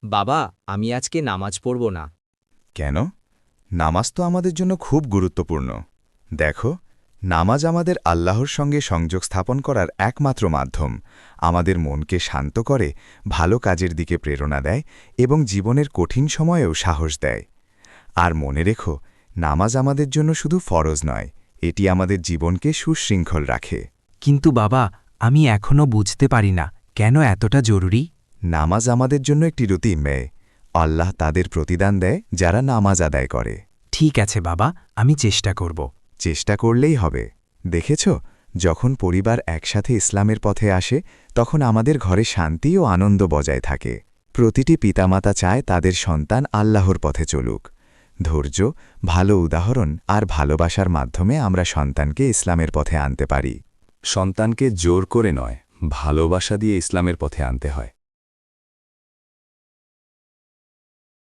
বাবা, আমি আজকে নামাজ পড়ব না। কেন? নামাজ তো আমাদের জন্য খুব গুরুত্বপূর্ণ। দেখো, নামাজ আমাদের আল্লাহর সঙ্গে সংযোগ স্থাপন করার একমাত্র মাধ্যম, আমাদের মনকে শান্ত করে, ভালো কাজের দিকে প্রেরণা দেয় এবং জীবনের কঠিন সময়েও সাহস দেয়। আর মনে রেখো, নামাজ আমাদের জন্য শুধু ফরজ নয়, এটি আমাদের জীবনকে সুশৃঙ্খল রাখে। কিন্তু বাবা, আমি এখনও বুঝতে পারি না কেন এতটা জরুরি। নামাজ আমাদের জন্য একটি রুটিন মেয়ে। আল্লাহ তাদের প্রতিদান দেয় যারা নামাজ আদায় করে। ঠিক আছে বাবা, আমি চেষ্টা করব। চেষ্টা করলেই হবে। দেখেছ, যখন পরিবার একসাথে ইসলামের পথে আসে তখন আমাদের ঘরে শান্তি ও আনন্দ বজায় থাকে। প্রতিটি পিতামাতা চায় তাদের সন্তান আল্লাহর পথে চলুক। ধৈর্য, ভালো উদাহরণ আর ভালোবাসার মাধ্যমে আমরা সন্তানকে ইসলামের পথে আনতে পারি। সন্তানকে জোর করে নয়, ভালোবাসা দিয়ে ইসলামের পথে আনতে হয়।